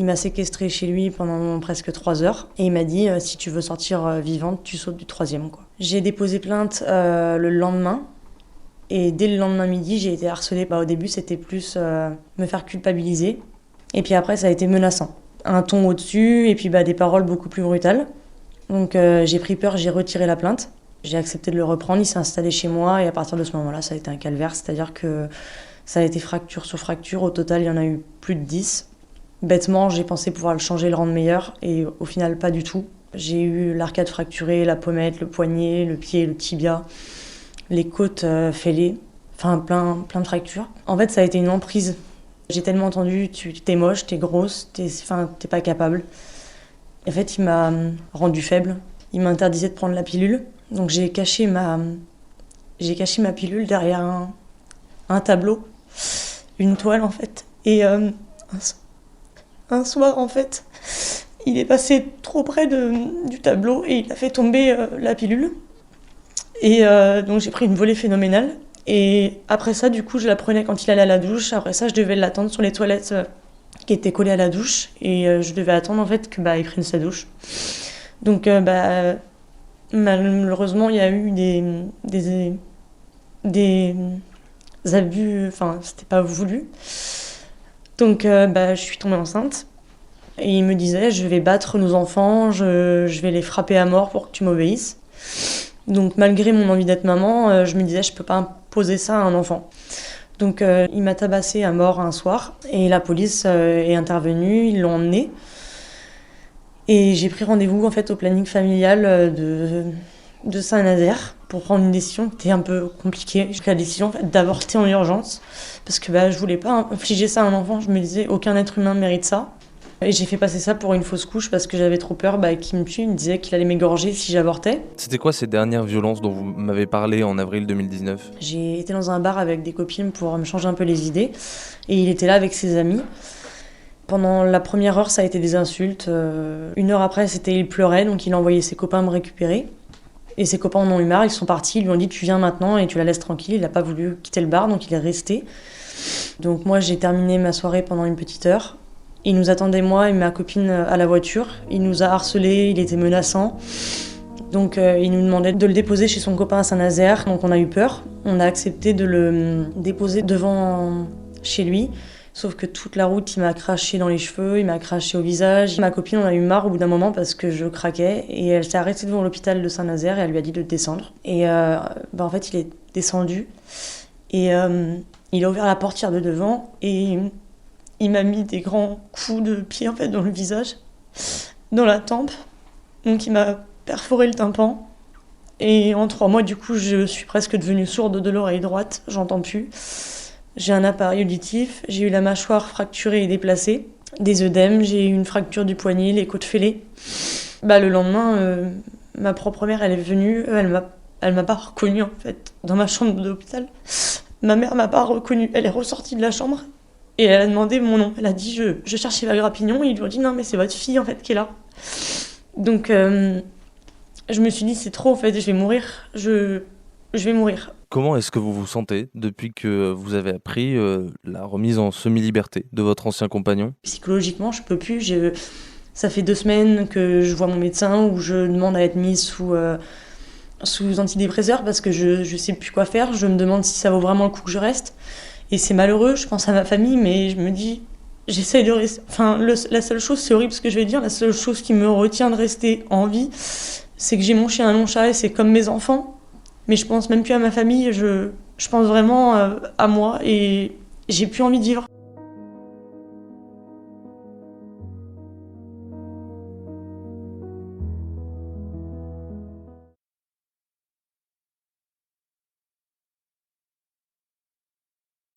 Il m'a séquestrée chez lui pendant presque 3 heures et il m'a dit si tu veux sortir vivante, tu sautes du 3e, quoi. J'ai déposé plainte le lendemain et dès le lendemain midi, j'ai été harcelée. Au début, c'était plus me faire culpabiliser et puis après, ça a été menaçant. Un ton au-dessus et puis des paroles beaucoup plus brutales. Donc j'ai pris peur, j'ai retiré la plainte. J'ai accepté de le reprendre, il s'est installé chez moi et à partir de ce moment-là, ça a été un calvaire. C'est-à-dire que ça a été fracture sur fracture. Au total, il y en a eu plus de 10. Bêtement, j'ai pensé pouvoir le changer, le rendre meilleur et au final, pas du tout. J'ai eu l'arcade fracturée, la pommette, le poignet, le pied, le tibia, les côtes fêlées, enfin plein de fractures. En fait, ça a été une emprise. J'ai tellement entendu t'es moche, t'es grosse, t'es pas capable. En fait, il m'a rendue faible. Il m'interdisait de prendre la pilule. Donc j'ai caché ma pilule derrière un tableau, une toile en fait. Et un soir en fait, il est passé trop près du tableau et il a fait tomber la pilule. Et donc j'ai pris une volée phénoménale. Et après ça, du coup, je la prenais quand il allait à la douche. Après ça, je devais l'attendre sur les toilettes qui étaient collées à la douche. Et je devais attendre en fait qu'il prenne sa douche. Donc malheureusement, il y a eu des abus, enfin, c'était pas voulu. Donc, je suis tombée enceinte. Et il me disait, je vais battre nos enfants, je vais les frapper à mort pour que tu m'obéisses. Donc, malgré mon envie d'être maman, je me disais, je peux pas imposer ça à un enfant. Donc, il m'a tabassée à mort un soir. Et la police est intervenue, ils l'ont emmenée. Et j'ai pris rendez-vous en fait au planning familial de Saint-Nazaire pour prendre une décision qui était un peu compliquée. J'ai pris la décision en fait, d'avorter en urgence parce que je voulais pas infliger ça à un enfant. Je me disais aucun être humain mérite ça. Et j'ai fait passer ça pour une fausse couche parce que j'avais trop peur qu'il me tue. Il me disait qu'il allait m'égorger si j'avortais. C'était quoi ces dernières violences dont vous m'avez parlé en avril 2019 ? J'ai été dans un bar avec des copines pour me changer un peu les idées et il était là avec ses amis. Pendant la première heure, ça a été des insultes. 1 heure après, il pleurait, donc il a envoyé ses copains me récupérer. Et ses copains en ont eu marre, ils sont partis, ils lui ont dit tu viens maintenant et tu la laisses tranquille. Il n'a pas voulu quitter le bar, donc il est resté. Donc moi, j'ai terminé ma soirée pendant une petite heure. Il nous attendait, moi et ma copine, à la voiture. Il nous a harcelés, il était menaçant. Donc il nous demandait de le déposer chez son copain à Saint-Nazaire. Donc on a eu peur. On a accepté de le déposer devant chez lui. Sauf que toute la route, il m'a craché dans les cheveux, il m'a craché au visage. Ma copine en a eu marre au bout d'un moment parce que je craquais. Et elle s'est arrêtée devant l'hôpital de Saint-Nazaire et elle lui a dit de descendre. Et en fait, il est descendu. Et il a ouvert la portière de devant et il m'a mis des grands coups de pied en fait, dans le visage, dans la tempe. Donc il m'a perforé le tympan. Et en 3 mois, du coup, je suis presque devenue sourde de l'oreille droite. J'entends plus. J'ai un appareil auditif, j'ai eu la mâchoire fracturée et déplacée, des œdèmes, j'ai eu une fracture du poignet, les côtes fêlées. Le lendemain, ma propre mère, elle est venue, elle m'a pas reconnue en fait, dans ma chambre d'hôpital. Ma mère m'a pas reconnue, elle est ressortie de la chambre et elle a demandé mon nom. Elle a dit je cherchais Eva Grapignon et ils lui ont dit non mais c'est votre fille en fait qui est là. Donc je me suis dit c'est trop en fait, je vais mourir, je vais mourir. Comment est-ce que vous vous sentez depuis que vous avez appris la remise en semi-liberté de votre ancien compagnon ? Psychologiquement, je peux plus. Ça fait 2 semaines que je vois mon médecin où je demande à être mise sous antidépresseurs parce que je sais plus quoi faire. Je me demande si ça vaut vraiment le coup que je reste. Et c'est malheureux, je pense à ma famille, mais je me dis, j'essaie de rester. Enfin, la seule chose, c'est horrible ce que je vais dire, la seule chose qui me retient de rester en vie, c'est que j'ai mon chien, mon chat et c'est comme mes enfants. Mais je pense même plus à ma famille, je pense vraiment à moi et j'ai plus envie de vivre.